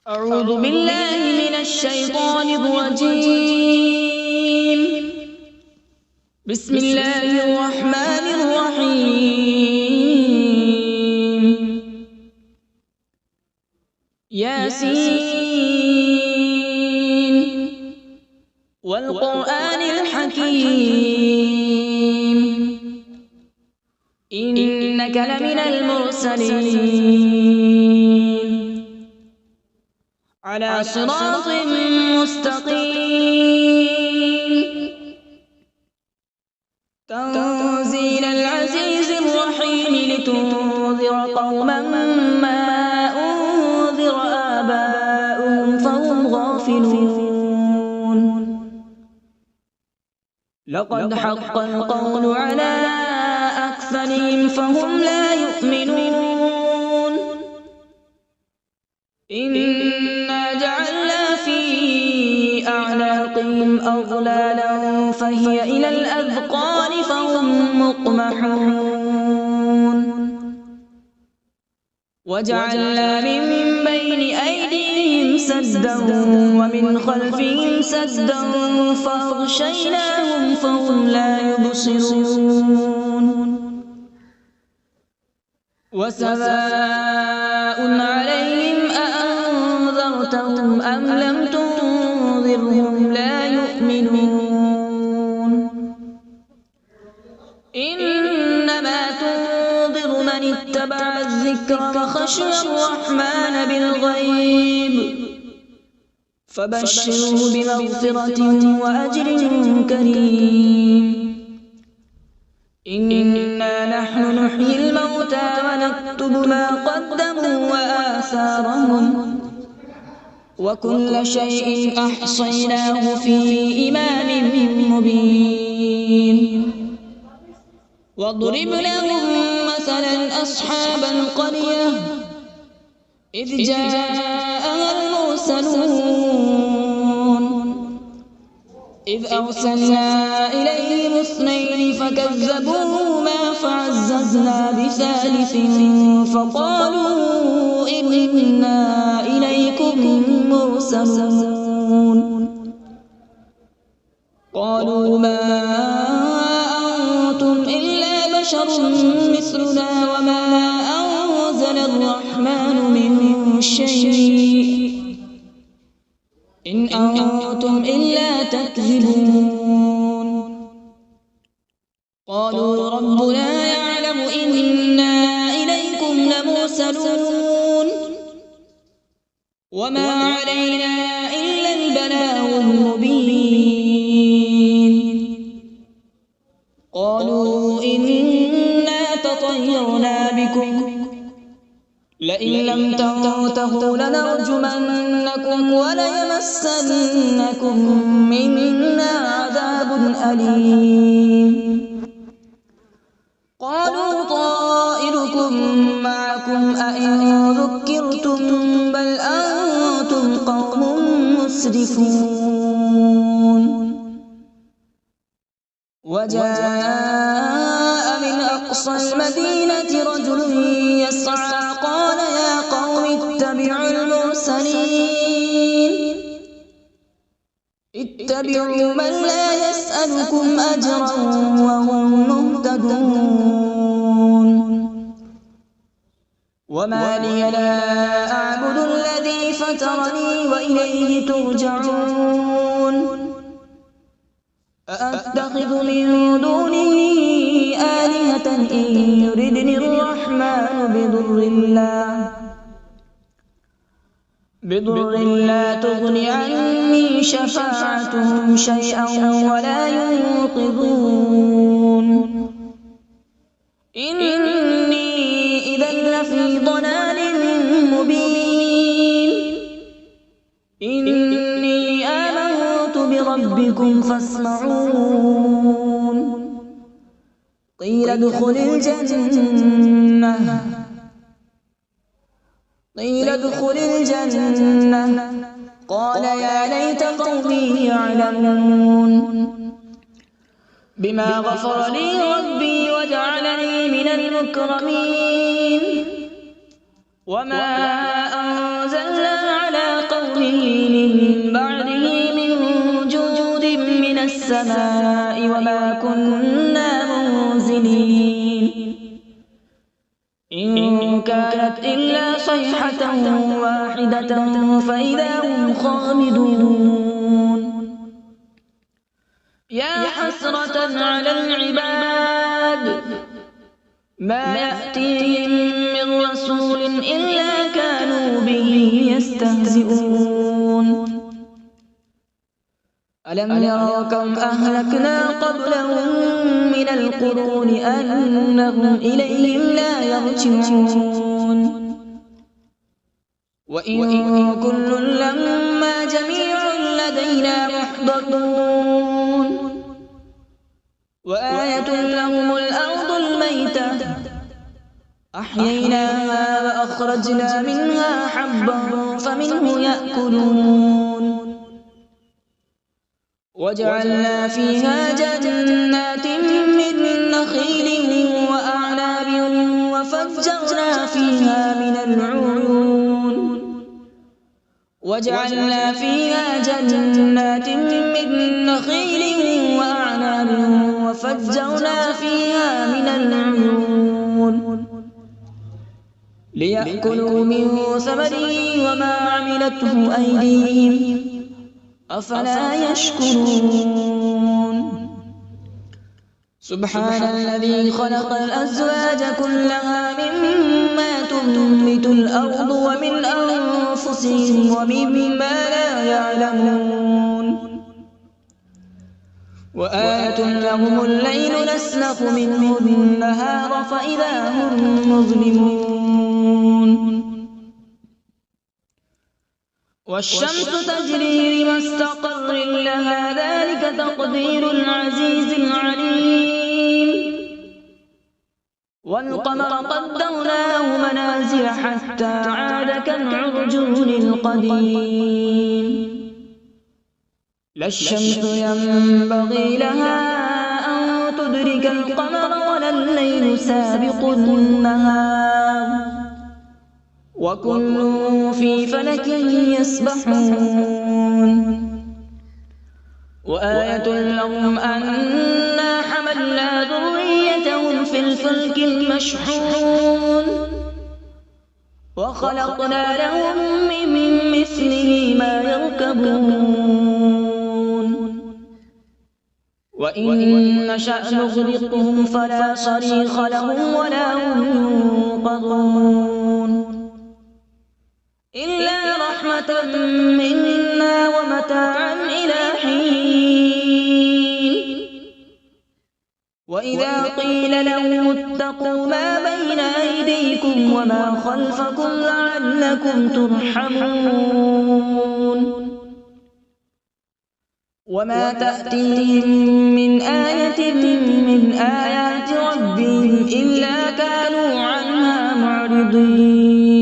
أعوذ بالله من الشيطان الرجيم. بسم الله الرحمن الرحيم. ياسين والقرآن الحكيم إنك لمن المرسلين على صراط مستقيم. تنزيل العزيز الرحيم لتنذر قوما ما أنذر آباؤهم فهم غافلون. لقد حق القول على أكثرهم فهم لا يؤمنون. إنا جعلنا في أعناقهم أغلالا فهي إلى الأذقان فهم مقمحون. وجعلنا من بين أيديهم سدا ومن خلفهم سدا فأغشيناهم فهم لا يبصرون. وسواء عليهم أأنذرتهم أم لم تنذرهم لا يؤمنون. إنما تنذر من اتبع الذكر وخشي الرحمن بالغيب فبشره بمغفرة وأجر كريم. إنا نحن نحيي الموتى ونكتب ما قدموا وآثارهم وكل شيء أحصيناه في إمام مبين. واضرب لهم مثلا أصحاب القرية إذ جاءها المرسلون إذ أرسلنا إليهم اثنين فكذبوهما فعززنا بثالث فقالوا إنا إليكم مرسلون. قالوا ما أنتم إلا بشر مثلنا وما أنزل الرحمن من شيء إن أنتم إلا تكذبون. قالوا ربنا يعلم إنا إليكم لمرسلون وما علينا إلا البلاغ المبين. قالوا إنا تطيرنا بكم لئن لم تنتهوا لنرجمنكم وليمسنكم منا عذاب أليم. قالوا طائركم معكم أئن ذكرتم بل أنتم قوم مسرفون. وجاء من أقصى المدينة رجل يسعى قال يا قوم اتبعوا المرسلين اتبعوا من لا يسألكم أجرا وهم مهتدون. وما لي لا أعبد الذي فطرني وإليه ترجعون. أأتخذ من دونه آلهة إن يردني الرحمن بضر لا تغن عني شفاعتهم شيئا ولا ينقذون. إني إذا لفي ضلال مبين. إني آمنت بربكم فاسمعون. قيل ادخل الجنة قال يا ليت قومي يعلمون. بما غفر لي ربي وجعلني من المكرمين. وما أنزلنا على قومه من بعده من جود من السماء وما كنا منزلين إن كانت إلا صيحة واحدة فإذا هم خامدون يا حسرة على العباد ما يأتيهم من رسول إلا كانوا به يستهزئون ألم يروا كم أهلكنا قبلهم من القرون أنهم إليهم لا يرجعون وإن كل لما جميع لدينا محضرون وآية لهم الأرض الميتة أحييناها وأخرجنا منها حبا فمنه يأكلون وجعلنا فيها جنات من نخيل وأعناب وفجرنا فيها من العيون وجعلنا فيها جنات من نخيل وأعناب وفجرنا فيها من العيون ليأكلوا من ثمره وما عملته أيديهم أفلا يشكرون سبحان الذي خلق الأزواج كلها مما تنبت الأرض ومن أنفسهم ومما لا يعلمون وآية لهم الليل نسلخ منه النهار فإذا هم مظلمون والشمس تجري لمستقر لها ذلك تقدير العزيز العليم والقمر قدرناه منازل حتى عاد كالعرجون القديم لا الشمس ينبغي لها أن تدرك القمر ولا الليل سابق النهار وكل في فلك يسبحون وآية لهم أنا حملنا ذريتهم في الفلك المشحون وخلقنا لهم من مثله ما يركبون وإن نشأ نغرقهم فلا صريخ لهم ولا هم ينقذون إلا رحمة منا ومتاعا إلى حين وإذا قيل لهم اتقوا ما بين أيديكم وما خلفكم لعلكم ترحمون وما تأتيهم من آية من آيات ربهم إلا كانوا عنها معرضين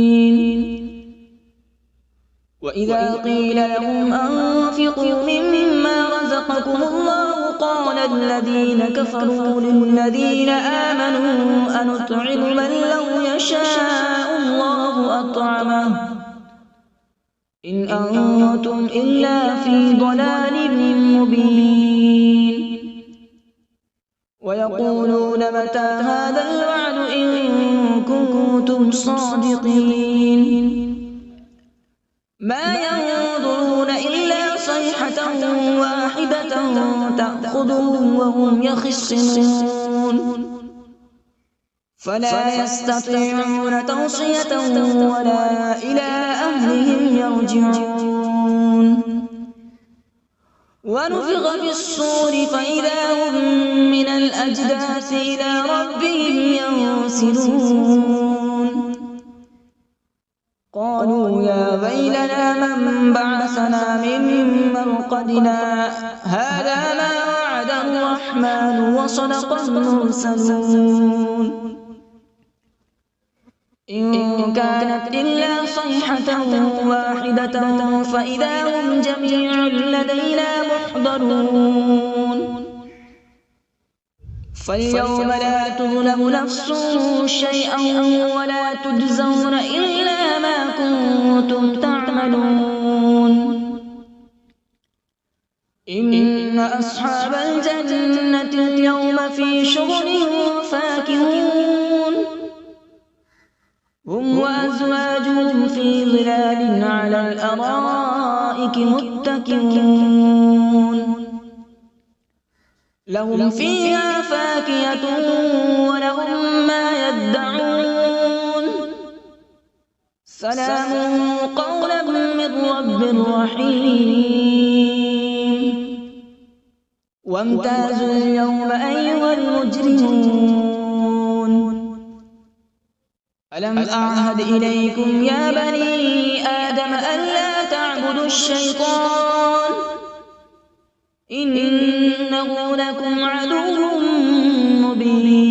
وإذا قيل لهم أنفقوا مما رزقكم الله قال الذين كفروا للذين آمنوا أنطعم من لو يشاء الله أطعمه إن أنتم إلا في ضلال مبين ويقولون متى هذا الوعد إن كنتم صادقين ما ينظرون إلا صيحة واحدة تأخذهم وهم يخصمون فلا يستطيعون توصية ولا إلى أهلهم يرجعون ونفخ في الصور فإذا هم من الأجداث إلى ربهم ينسلون قالوا يا ويلنا من بعثنا من مرقدنا هذا ما وعد الرحمن وصدق المرسلون إن كانت إلا صيحة واحدة فإذا هم جميع لدينا محضرون فاليوم لا تظلم نفس شيئا ولا تجزون إلا ما كنتم تعملون إن أصحاب الجنة اليوم في شغل فاكهون هم وأزواجهم في ظلال على الأرائك متكئون لهم فيها فاكهة ولهم ما يدعون سلام قولا من رب رحيم وامتازوا اليوم أيها المجرمون ألم أعهد إليكم يا بني آدم ألا تعبدوا الشيطان إنه لكم عدو مبين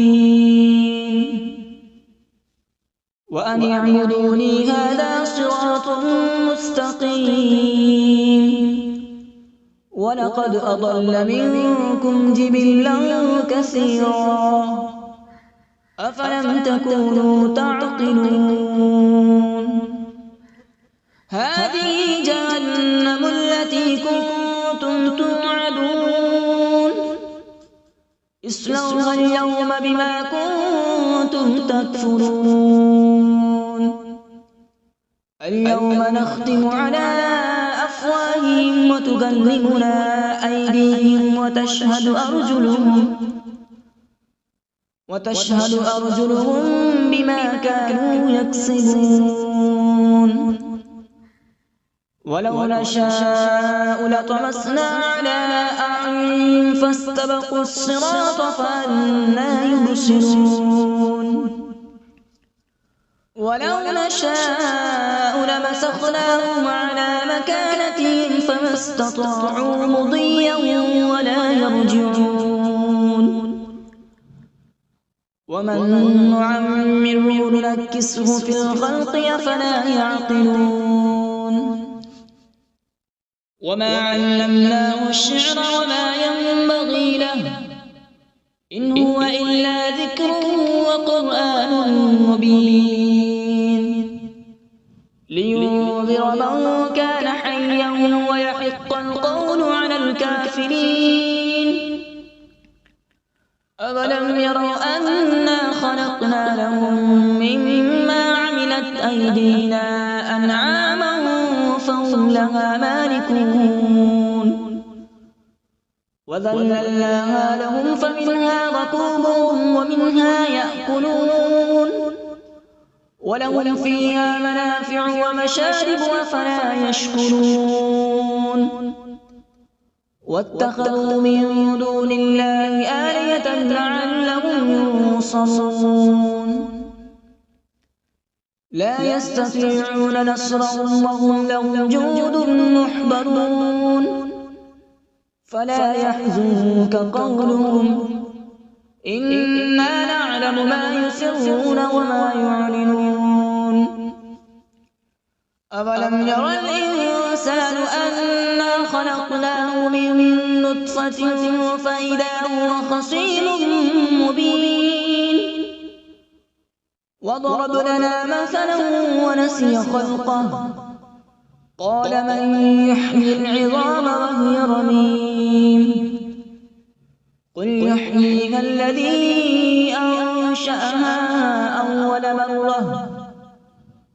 وأن اعبدوني هذا صراط مستقيم ولقد أضل منكم جبلا كثيرا أفلم تكونوا تعقلون هذه جهنم التي كنتم توعدون اصلوها اليوم بما كنتم تكفرون اليوم نختم على أفواههم وتكلمنا أيديهم وتشهد أرجلهم بما كانوا يكسبون ولو نشاء لطمسنا على أعينهم فاستبقوا الصراط فأنى يبصرون ولو نشاء لمسخناهم على مكانتهم فما استطاعوا مضيا ولا يرجعون ومن نعمره ننكسه في الخلق أفلا يعقلون وما علمناه الشعر وما ينبغي له إن هو إلا ذكر وقرآن مبين لينذر من كان حيا ويحق القول على الكافرين أولم يروا أنا خلقنا لهم مما عملت أيدينا أنعاما فهم لها مالكون وذللناها لهم فمنها ركوبهم ومنها يأكلون ولهم فيها منافع ومشارب أفلا يشكرون واتخذوا من دون الله آلهة لعلهم ينصرون لا يستطيعون نصرهم وهم لهم جند محضرون فلا يحزنك قولهم إنا نعلم ما يسرون وما يعلنون أولم ير الإنسان أنا خلقناه من نطفة فإذا هو خصيم مبين وضرب لنا مثلا ونسي خلقه قال من يحيي العظام وهي رميم قل يحييها الذي أنشأها أول مرة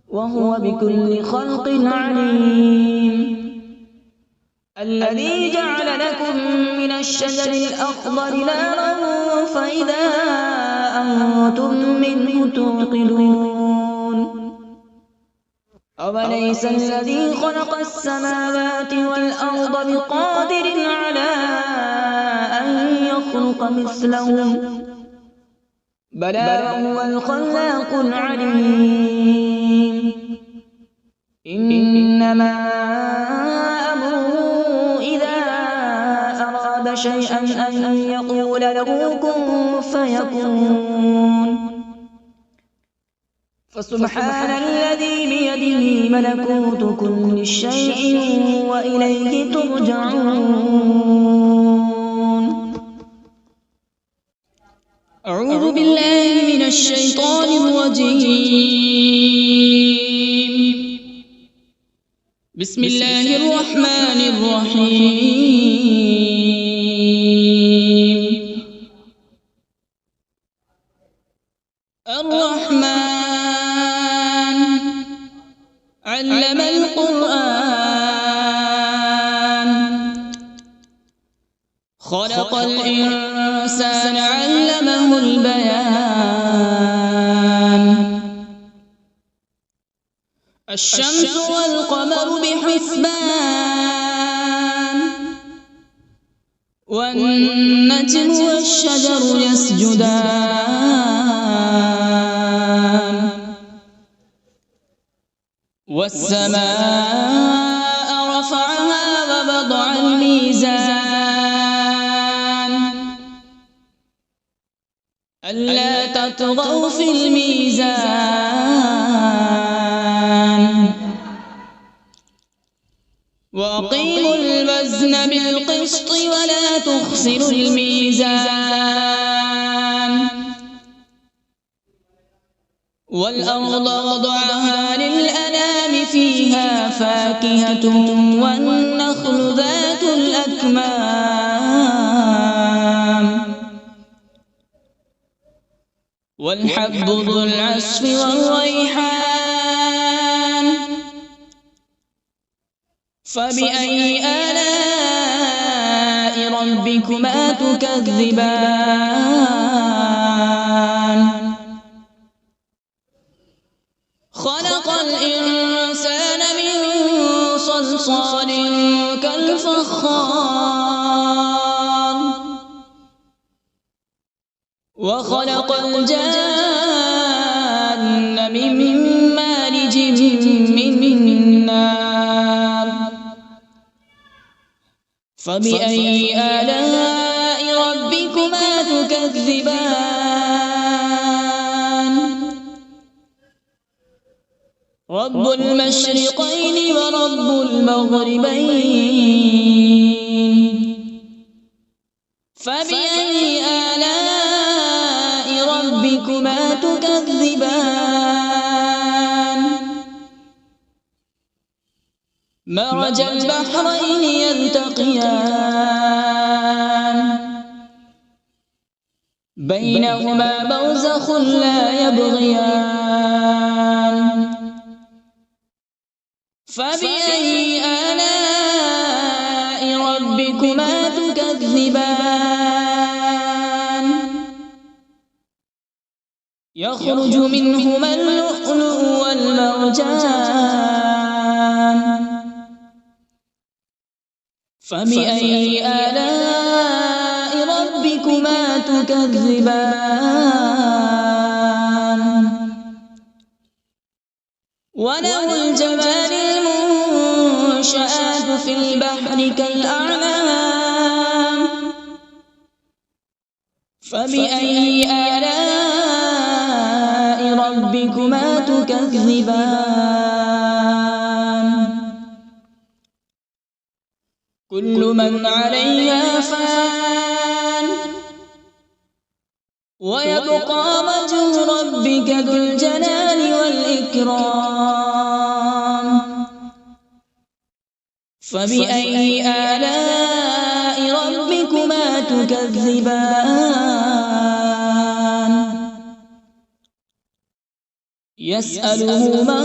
وهو بكل خلق عليم الذي جعل لكم من الشجر الأخضر نارا فإذا أنتم منه توقدون أوليس الذي خلق السماوات والأرض بقادر على أن يخلق مثلهم بلى وهو الخلاق العليم إنما أمره إذا أراد شيئا أن يقول له كن فيكون فسبحان الذي بيده ملكوت كل شيء وإليه ترجعون أعوذ بالله من الشيطان الرجيم بسم الله الرحمن الرحيم. الرحمن علم القرآن، خلق الإنسان علمه البيان. الشمس والقمر بحسبان، والنجم والشجر يسجدان. والسماء رفعها ووضع الميزان، ألا تطغوا في الميزان. وأقيموا الوزن بالقسط ولا تخسروا الميزان. والأرض وضعها للأنام، فيها فاكهة والنخل ذات الأكمام، والحب ذو العصف والريحان. فبأي آلاء ربكما تكذبان؟ خلق الإنسان من صلصال كالفخار، وخلق الجان من مارج من نار. فبأي آلاء ربكما تكذبان؟ رب المشرقين ورب المغربين. فبأي آلاء ربكما تكذبان؟ مرج البحرين يلتقيان، بينهما برزخ لا يبغيان. فبأي آلاء ربكما تكذبان؟ يخرج منهما اللؤلؤ والمرجان. فبأي آلاء ربكما تكذبان؟ وله الجوار المنشآت في البحر كالأعلام. فبأي آلاء ربكما تكذبان؟ كل من عليها فان، ويبقى وجه ربك ذو الجلال والإكرام. فبأي آلاء ربكما تكذبان؟ يسأله من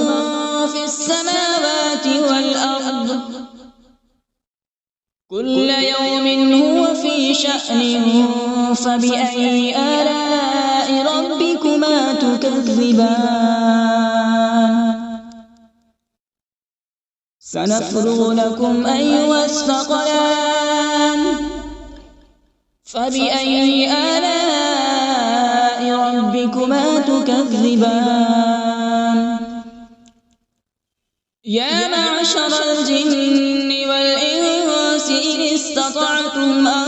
في السماوات والأرض، كل يوم هو في شأن. فبأي آلاء ربكما تكذبان؟ سنفرغ لكم أيها الثقلان. فبأي آلاء ربكما تكذبان؟ يا معشر الجن والإنس إن استطعتم أن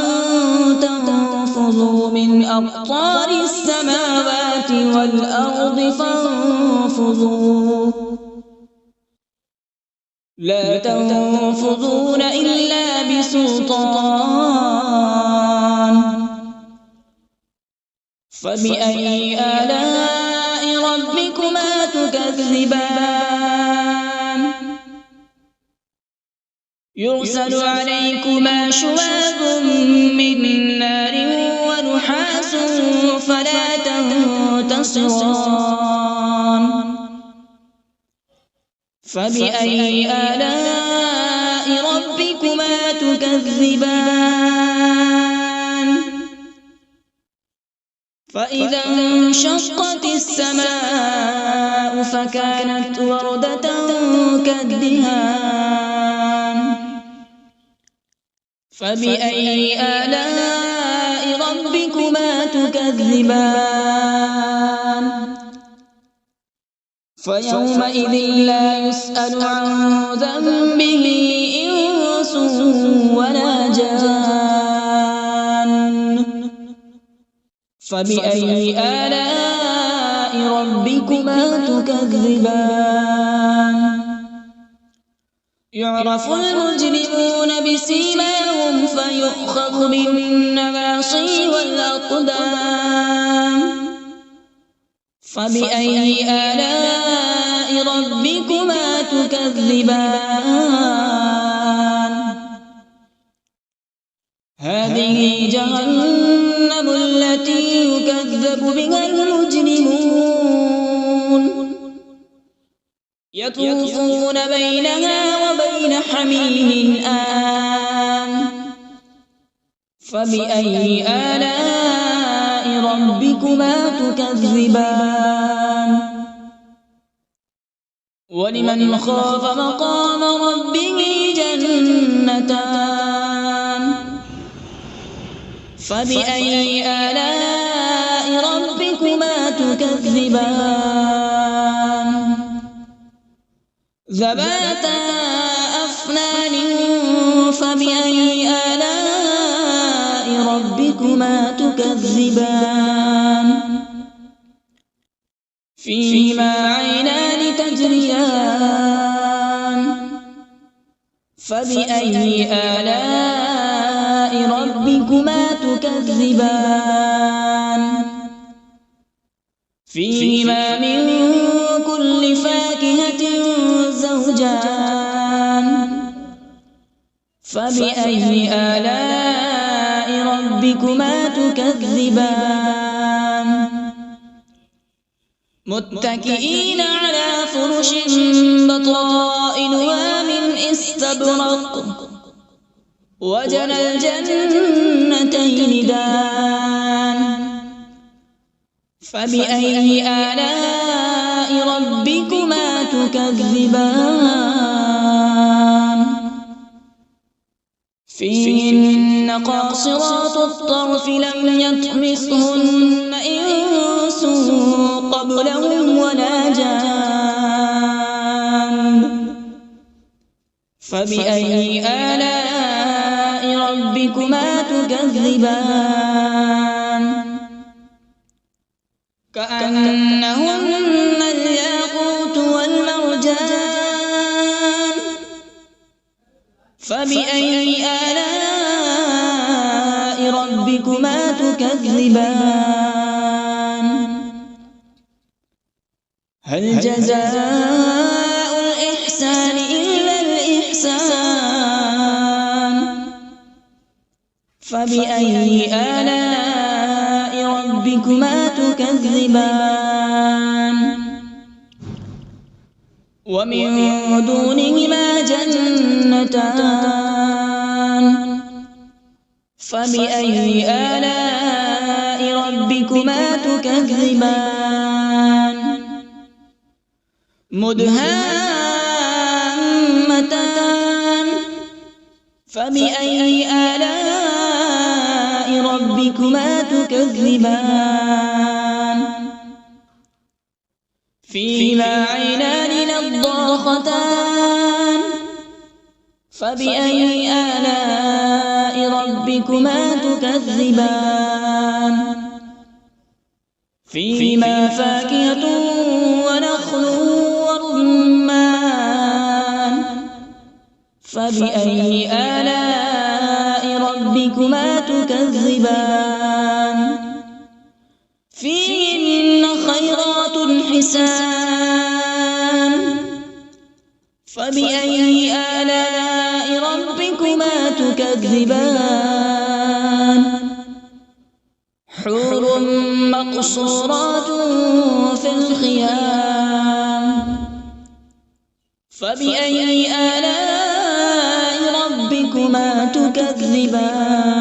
تنفذوا من أقطار السماوات والأرض فانفذوا، لا تنفذون إلا بسلطان. فبأي آلاء ربكما تكذبان؟ يرسل عليكما شواظ من نار ونحاس فلا تنتصران فبأي آلاء ربكما تكذبان فإذا انشقت السماء فكانت وردة كالدهان فبأي آلاء ربكما تكذبان فيومئذ لا يسأل عن ذنبه إنس ولا جان فبأي آلاء ربكما تكذبان يعرف المجرمون بسيماهم فيؤخذ بالنواصي والأقدام فبأي آلاء ربكما تكذبان هذه جهنم التي يكذب بها المجرمون يطوفون بينها وبين حميم آن فبأي آلاء ربكما تكذبان ولمن خاف مقام ربه جنتان فبأي آلاء ربكما تكذبان ذواتا أفنان فبأي آلاء ربكما تكذبان فيهما عينان تجريان فبأي آلاء ربكما تكذبان فيهما من كل فاكهة زوجان فبأي آلاء ربكما تكذبان متكئين على فرش بطائنها من استبرق وجنى الجنتين دان فبأي آلاء ربكما تكذبان فيهن قاصرات الطرف لم يطمثهن إنس قبلهم ولا جان فبأي آلاء ربكما تكذبان كأنهن الياقوت والمرجان فبأي آلاء ربكما تكذبان هل جزاء الإحسان إلا الإحسان فبأي آلاء ربكما تكذبان ومن دونهما جنتان فبأي آلاء ربكما تكذبان مدهامتان فبأي آلاء ربكما تكذبان فيهما عينان نضاختان فبأي آلاء ربكما تكذبان فيهما فاكهة ونخل ورمان فبأي آلاء ربكما تكذبان فيهن خيرات حسان فبأي آلاء ربكما ربكما تكذبان حور مقصورات في الخيام فبأي آلاء ربكما تكذبان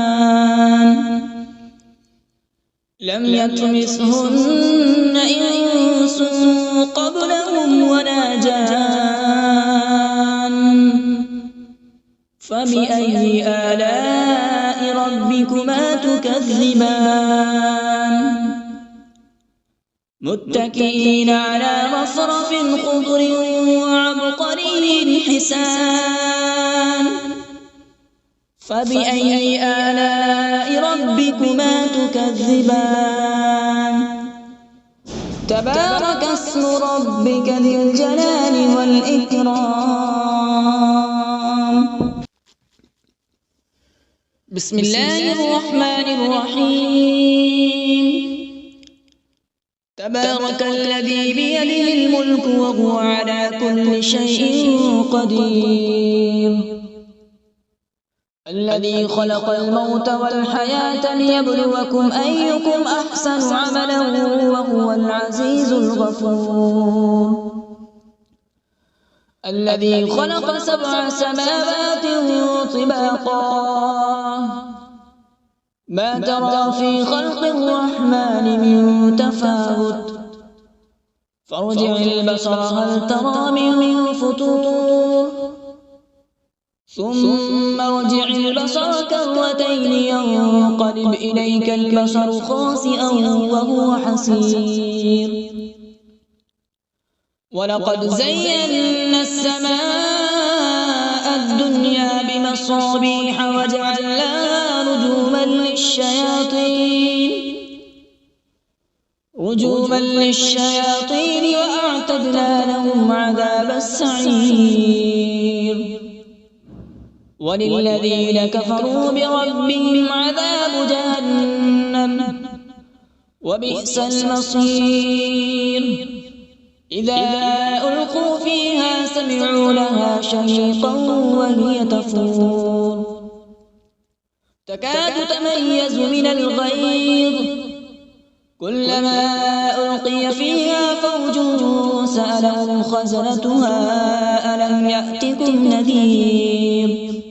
لم يطمثهن إنس قبلهم ولا جان فبأي آلاء ربكما تكذبان متكئين على رفرف خضر وعبقري حسان فبأي آلاء ربكما تكذبان تبارك اسم ربك ذي الجلال والإكرام بسم الله الرحمن الرحيم تبارك الذي بيده الملك وهو على كل شيء قدير الذي خلق الموت والحياة ليبلوكم أيكم أحسن عملا وهو العزيز الغفور الذي خلق 7 سماوات طباقا ما ترى في خلق الرحمن من تفاوت فارجع البصر هل ترى من فطور ثم ارجع البصر كرتين ينقلب إليك البصر خاسئا وهو حسير ولقد زينا السماء الدنيا بمصابيح وجعلناها رجوما للشياطين وأعتدنا لهم عذاب السعير وللذين كفروا بربهم عذاب جهنم وبئس المصير إذا ألقوا فيها سمعوا لها شهيقا وهي تفور تكاد تميز من الغيظ كلما ألقي فيها فوج سألهم خزنتها ألم يأتكم نذير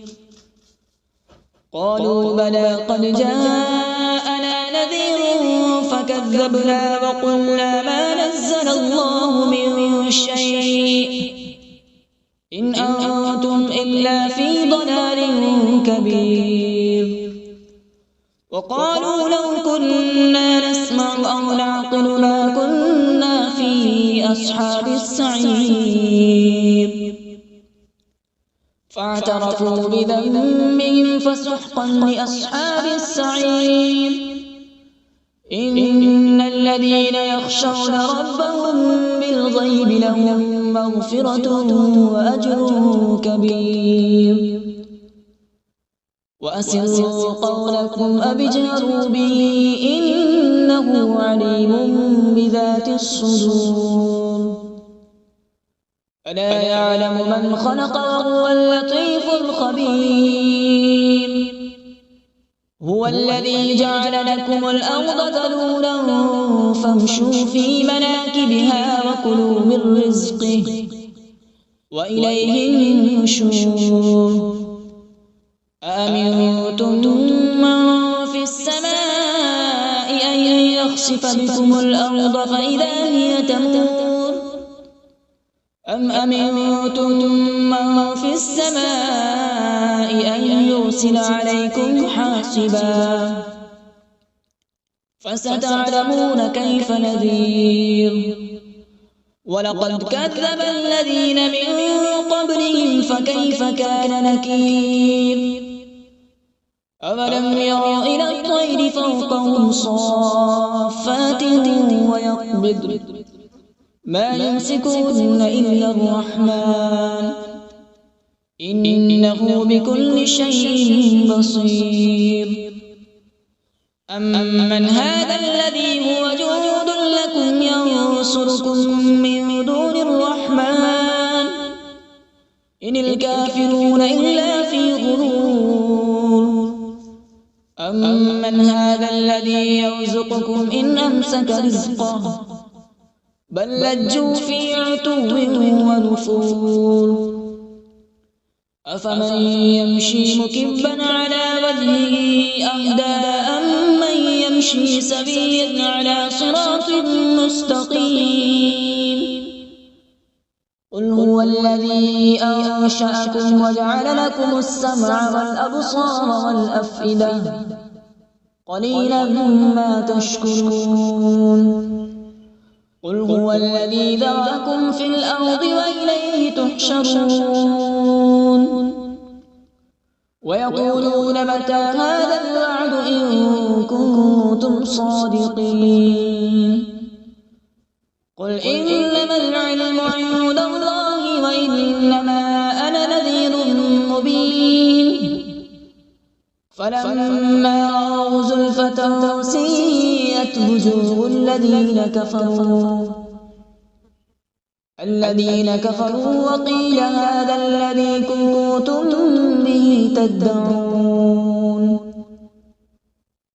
قالوا بلى قد جاءنا نذير فكذبنا وقلنا ما نزل الله من شيء إن أنتم إلا في ضلال كبير وقالوا لو كنا نسمع أو نعقل ما كنا في أصحاب السعير فاعترفوا بذنبهم فسحقا لأصحاب السعير إن الذين يخشون ربهم بالغيب لهم مغفرة وأجر كبير وأسروا قولكم أو اجهروا به إنه عليم بذات الصدور ألا يعلم من خلق وهو اللطيف الخبير هو الذي جعل لكم الأرض ذلولا فامشوا في مناكبها وكلوا من رزقه وإليه النشور أأمنتم من في السماء أن يخسف بكم الأرض فإذا هي تمور أم أمنتم من في السماء أن يرسل عليكم حاصبا فستعلمون كيف نذير ولقد كذب الذين من قبلهم فكيف كان نكير أولم يروا إلى الطير فوقهم صافات ويقبض ما يمسكهن إلا الرحمن إنه بكل شيء بصير أمن هذا الذي هو جند لكم ينصركم من دون الرحمن إن الكافرون إلا في غرور أمن هذا الذي يرزقكم إن أمسك رزقه بل لجوا في عتو ونفور أفمن يمشي مكبا على وجهه أهدى أمن يمشي سويا على صراط مستقيم قل هو الذي أنشأكم وجعل لكم السمع والأبصار والأفئدة قليلا ما تشكرون قل هو الذي ذرأكم في الأرض وإليه تحشرون ويقولون متى هذا الوعد إن كنتم صادقين قل إنما العلم عند الله وإنما أنا نذير مبين فلما رأوا زلفة سيئت وجوه الذين كفروا وقيل هذا الذي كنتم به تدعون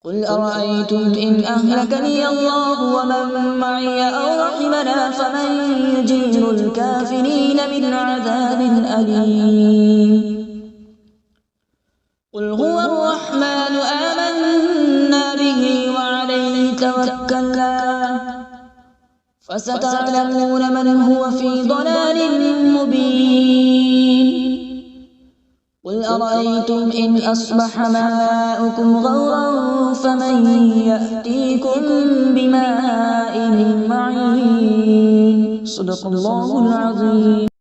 قل أرأيتم إن أهلكني الله ومن معي أو رحمنا فمن يجير الكافرين من عذاب أليم قل هو الرحمن آمنا به وعليه توكلنا فستعلمون من هو في ضلال مبين قل أرأيتم إن أصبح ماؤكم غورا فمن يأتيكم بماء معين صدق الله العظيم.